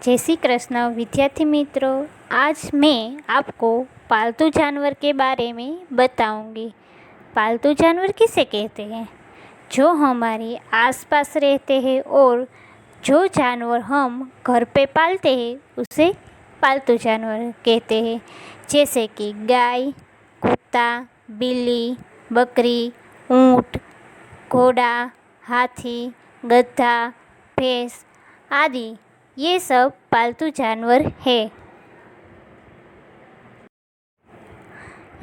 जय श्री कृष्ण विद्यार्थी मित्रों। आज मैं आपको पालतू जानवर के बारे में बताऊंगी। पालतू जानवर किसे कहते हैं? जो हमारे आसपास रहते हैं और जो जानवर हम घर पे पालते हैं उसे पालतू जानवर कहते हैं। जैसे कि गाय, कुत्ता, बिल्ली, बकरी, ऊँट, घोड़ा, हाथी, गधा, भैंस आदि ये सब पालतू जानवर है।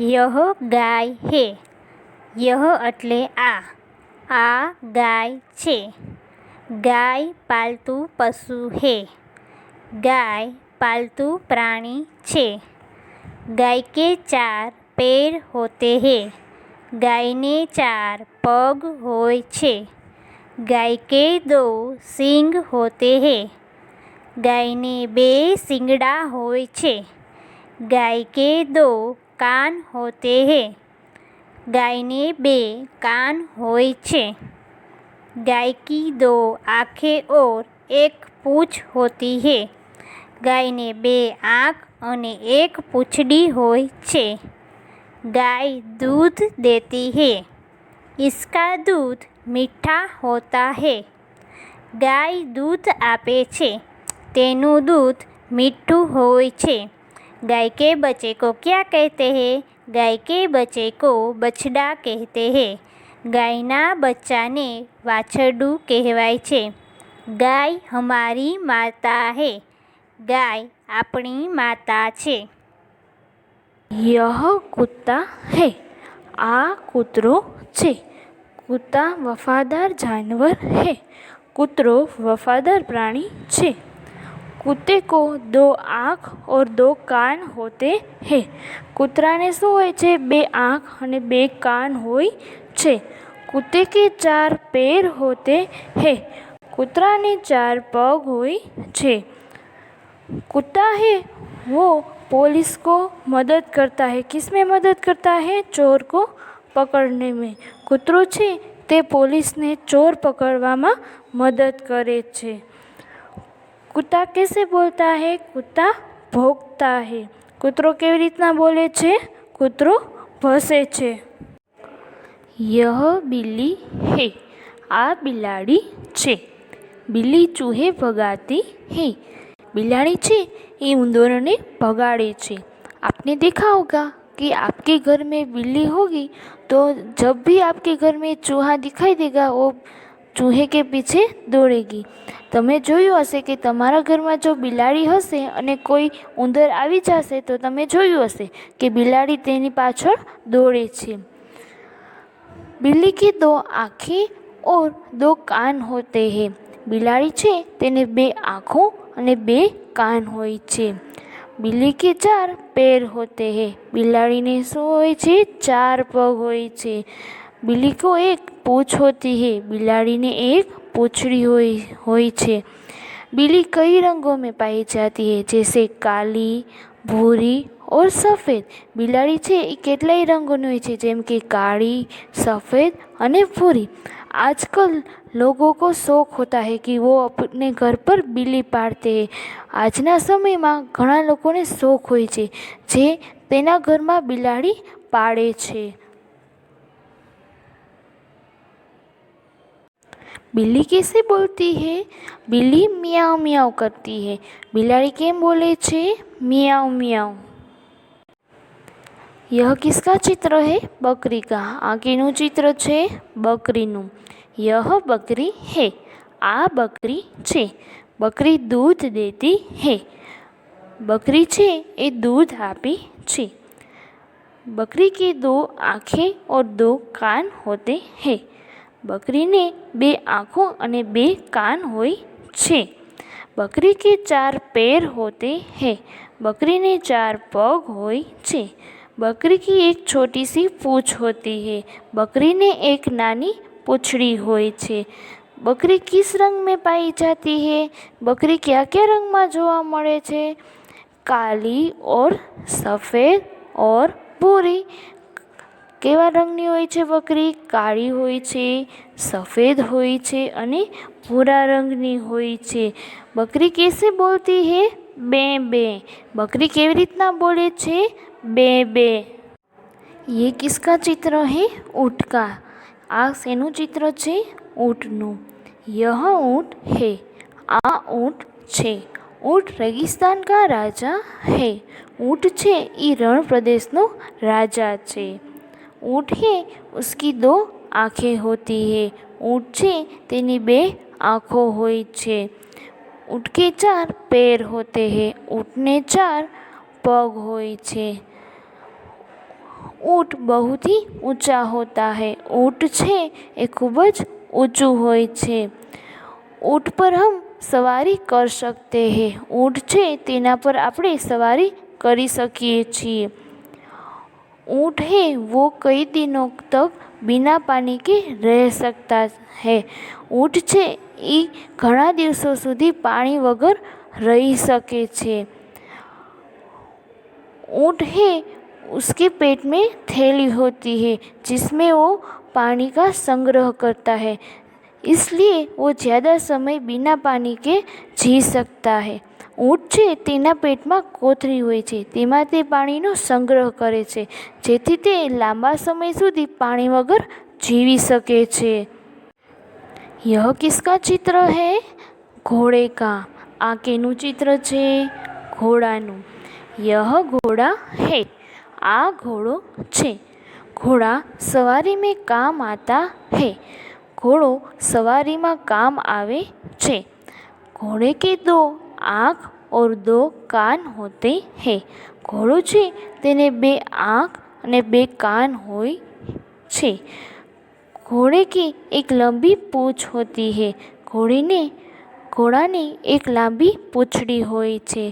यह गाय है। यह એટલે આ ગાય છે। गाय पालतू पशु है। गाय पालतू प्राणी છે। गाय के 4 पैर होते हैं। गाय ने 4 पग होय છે। गाय के 2 सींग होते हैं। गाय ने 2 सींगड़ा होय છે। गाय के 2 कान होते हैं। गाय ने 2 कान होय છે। गाय की 2 आँखें और 1 पूँछ होती है। गाय ने 2 आँख और 1 पूँछड़ी होय છે। गाय दूध देती है। इसका दूध मीठा होता है। गाय दूध आपे છે तेनु दूध मीठू होय છે। गाय के बच्चे को क्या कहते हैं? गाय के बच्चे को बछड़ा कहते हैं। गायना बच्चाने वाछरडू कहेवाय છે। गाय हमारी माता है। गाय अपनी माता છે। यह कुत्ता है। आ कुतरो છે। कुत्ता वफादार जानवर है। कुतरो वफादार प्राणी છે। कुत्ते को 2 आँख और 2 कान होते हैं। कुतरा ने શું હોય છે? 2 आँख और 2 कान होय છે। कुत्ते के 4 पैर होते हैं। कुतरा ने 4 पग होय છે। कुत्ता है वो पुलिस को मदद करता है। किस में मदद करता है? चोर को पकड़ने में। कुतरो છે તે પોલીસને ચોર પકડવામાં મદદ કરે છે। कुत्ता कैसे बोलता है? कुत्ता भौंकता है। कुतरो केवी रीतना बोले छे? कुतरो भसे छे। यह बिल्ली है। आ बिलाड़ी छे। बिल्ली चूहे भगाती है। बिलाड़ी छे ये उंदरों ने भगाड़े छे। आपने देखा होगा कि आपके घर में बिल्ली होगी तो जब भी आपके घर में चूहा दिखाई देगा वो चूहे के पीछे दौड़ेगी। તમે જોયું હશે કે તમારા ઘરમાં જો બિલાડી હશે અને કોઈ ઉંદર આવી જશે તો તમે જોયું હશે કે બિલાડી તેની પાછળ દોડે છે। बिल्ली की 2 आँखें और 2 कान होते हैं। बिलाड़ी છે તેને 2 आँखों અને 2 कान હોય છે। बिल्ली के 4 पैर होते हैं। बिलाड़ी ने શું હોય છે? 4 पग હોય છે। बिल्ली को 1 पूँछ होती है। बिलाड़ी ने 1 पूँछड़ी होय છે। बिल्ली कई रंगों में पाई जाती है जैसे काली, भूरी और सफ़ेद। बिलाड़ी છે એ કેટલાય રંગોની હોય છે જેમ કે કાળી, सफ़ेद અને भूरी। आजकल लोगों को शौक होता है कि वो अपने घर पर बिल्ली पालते हैं। આજના સમયમાં ઘણા લોકોને શોખ હોય છે જે તેના ઘરમાં બિલાડી પાળે છે। बिल्ली कैसे बोलती है? बिल्ली मियाओ मियाओ करती है। बिलाड़ी केम बोले छे? मियाओ मियाओ। यह किसका चित्र है? बकरी का। आगेनु चित्र छे बकरीनु। यह बकरी है। आ बकरी छे। बकरी दूध देती है। बकरी छे ए दूध आपे छे। बकरी के 2 आँखें और 2 कान होते हैं। बकरी ने 2 आँखों और 2 कान होय छे। बकरी के 4 पैर होते हैं। बकरी ने 4 पग होय छे। बकरी की 1 छोटी सी पूँछ होती है। बकरी ने 1 नानी पूँछड़ी होय छे। बकरी किस रंग में पाई जाती है? बकरी क्या क्या रंग में जोवा मळे छे? काली और सफ़ेद और भूरी। કેવા રંગની હોય છે બકરી? કાળી હોય છે, સफ़ेद હોય છે અને ભૂરા રંગની હોય છે। बकरी कैसे बोलती है? बे बे। बकरी केवी रीतना बोले छे? बे बे। ये किसका चित्र है? ऊँट का। आ शेनु चित्र छे? ऊँटनु। यह ऊँट है, आ ऊँट छे। ऊँट रेगिस्तान का राजा है। ऊँट छे ई रण प्रदेशनो राजा छे। ऊँट है उसकी 2 आँखें होती है। ऊँट छे तेनी 2 आँखों होय छे। ऊँट के 4 पैर होते हैं। ऊँट ने 4 पग होय छे। ऊँट बहुत ही ऊँचा होता है। ऊँट छे ए खूब ज ऊँचू होय छे। ऊँट पर हम सवारी कर सकते हैं। ऊँट छे तेना पर आपणे सवारी करी सकीए छीए। ऊँट है वो कई दिनों तक बिना पानी के रह सकता है। ऊँट छे ई घणा दिवसों सुधी पानी वगर रही सके छे। ऊँट है उसके पेट में थैली होती है जिसमें वो पानी का संग्रह करता है, इसलिए वो ज़्यादा समय बिना पानी के जी सकता है। ऊँट छे तेना पेटमां कोथળી હોય છે, તેમાં તે પાણીનો સંગ્રહ કરે છે જેથી તે લાંબા સમય સુધી પાણી વગર જીવી શકે છે। यह किसका चित्र है? घोड़े का। आ केनु चित्र छे? घोड़ानु। यह घोड़ा है, आ घोड़ो छे। घोड़ा सवारी में काम आता है। घोड़ो सवारी में काम आवे छे। घोड़े के 2 आँख और 2 कान होते हैं। घोड़ो छे तेने 2 आँख और 2 कान होय छे। घोड़े की एक लंबी पूँछ होती है। घोड़ा ने एक लंबी पूँछड़ी होय छे।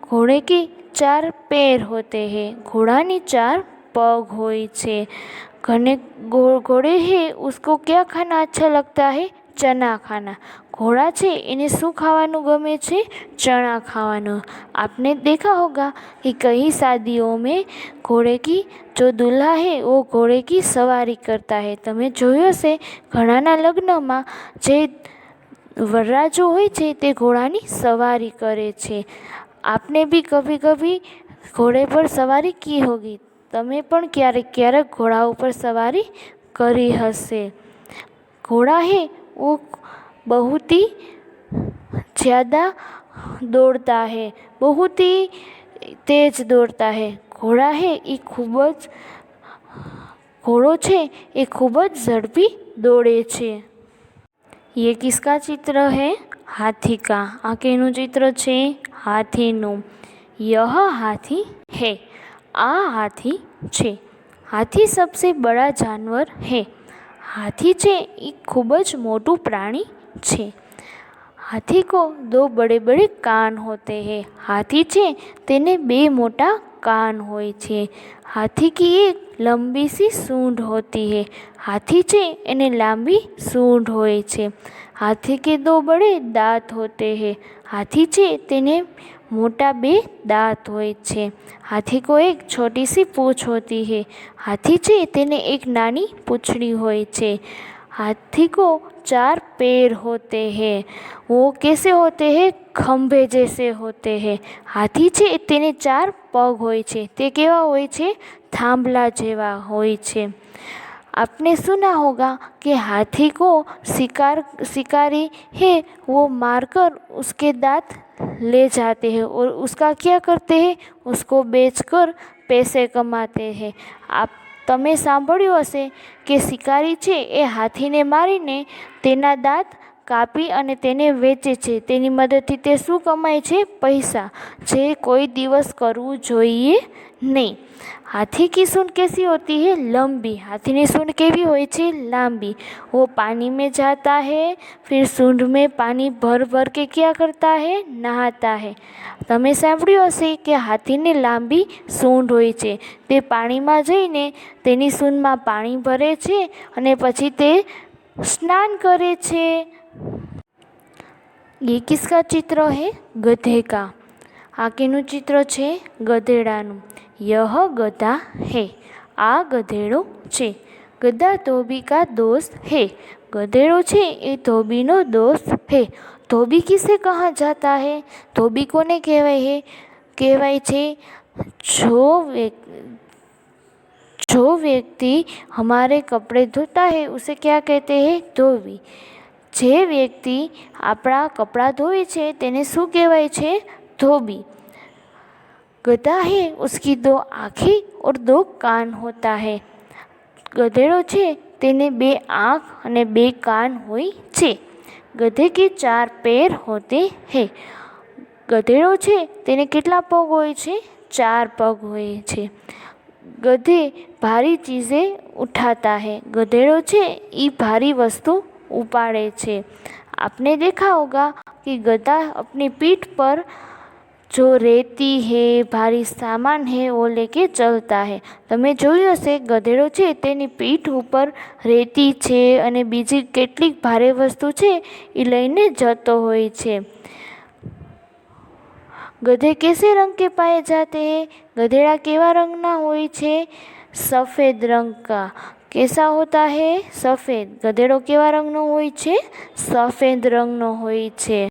घोड़े के 4 पैर होते हैं। घोड़ा ने 4 पग होय छे। घोड़े है उसको क्या खाना अच्छा लगता है? चना खाना। घोड़ा छे इन्हें शू खावानू गमे छे? चना खावानू। आपने देखा होगा कि कई शादियों में घोड़े की जो दूल्हा है वो घोड़े की सवारी करता है। तमे जोयो से घणाना लग्नमा जे वरराजो होय छे ते घोड़ानी सवारी करे छे। आपने भी कभी कभी घोड़े पर सवारी की होगी। तमे पण क्यारेक क्यारेक घोड़ा पर सवारी करी हशे। घोड़ा है वो बहुत ही ज़्यादा दौड़ता है, बहुत ही तेज दौड़ता है। घोड़ा है ये घोड़ो छे ये खूब ज झड़पी दौड़े छे। ये किसका चित्र है? हाथी का। आ केनु चित्र छे? हाथीनु। यह हाथी है, आ हाथी छे। हाथी सबसे बड़ा जानवर है। हाथी छे एक खूब ज मोटू प्राणी छे। हाथी को 2 बड़े बड़े कान होते हैं। हाथी छे तेने 2 मोटा कान होय छे। हाथी की एक लंबी सी सूंड होती है। हाथी छे एने लंबी सूंड होय छे। हाथी के 2 बड़े दांत होते हैं। हाथी छे तेने मोटा 2 दांत होय छे। हाथी को एक छोटी सी पूँछ होती है। हाथी छे तेने एक नानी पूँछड़ी होय छे। हाथी को 4 पैर होते हैं। वो कैसे होते हैं? खंभे जैसे होते हैं। हाथी छे तेने 4 पग होय छे। ते केवा होय छे? थांभला जेवा होय छे। आपने सुना होगा कि हाथी को शिकारी है वो मारकर उसके दांत ले जाते हैं और उसका क्या करते हैं? उसको बेचकर पैसे कमाते हैं। आप तमे सांभळ्युं हशे कि शिकारी छे ए हाथीने मारीने तेना दांत कापी अने तेने वेचे छे। तेनी मददथी ते शुं कमाय छे? पैसा, जे कोई दिवस करवुं जोईए नहीं। हाथी की सूंड कैसी होती है? लंबी। हाथी की सूंड केवी होय छे? लांबी। वो पानी में जाता है, फिर सूंड में पानी भर भर के क्या करता है? नहाता है। तमे सांभळ्युं हशे कि हाथी ने लांबी सूंड होय छे। ते पाणीमां जईने तेनी सूंडमां पाणी भरे छे अने पछी ते स्नान करे छे। ये किसका चित्र है? गधे का। आ केनु चित्र छे? गधेडानु। यह गधा है, આ ગધેડો છે. गधा धोबी का दोस्त है. गधेड़ो छे ए धोबीनो दोस्त है. धोबी किसे कहा जाता है? धोबी कोने कहेवाय छे? जो व्यक्ति हमारे कपड़े धोता है उसे क्या कहते हैं? धोबी. जे व्यक्ति आपણા कपड़ा धोए छे तेने शुं कहेवाय छे? धोबी. गधा है उसकी 2 आँखें और 2 कान होता है. गधेड़ो छे तेने 2 आँख અને 2 कान होय छे. गधे के 4 पैर होते हैं. गधेड़ो छे तेने કેટલા પગ હોય છે? 4 पग होय छे. गधे भारी चीज़ें उठाता है. गधेड़ो छे ई भारी वस्तु उपाड़े छे. आपने देखा होगा कि गधा अपनी पीठ पर जो रेती है, भारी सामान है वो लेके चलता है. तमे जोयुं हशे गधेड़ो छे तेनी पीठ उपर रेती छे अने बीजी केटलीक भारे वस्तु छे ई लईने जतो होय छे. गधे कैसे रंग के पाए जाते हैं? गधेड़ा केवा रंगना होय छे? सफ़ेद रंग का. कैसा होता है? सफ़ेद. गधेड़ो केवा रंगनो होय छे? सफ़ेद रंगनो होय छे.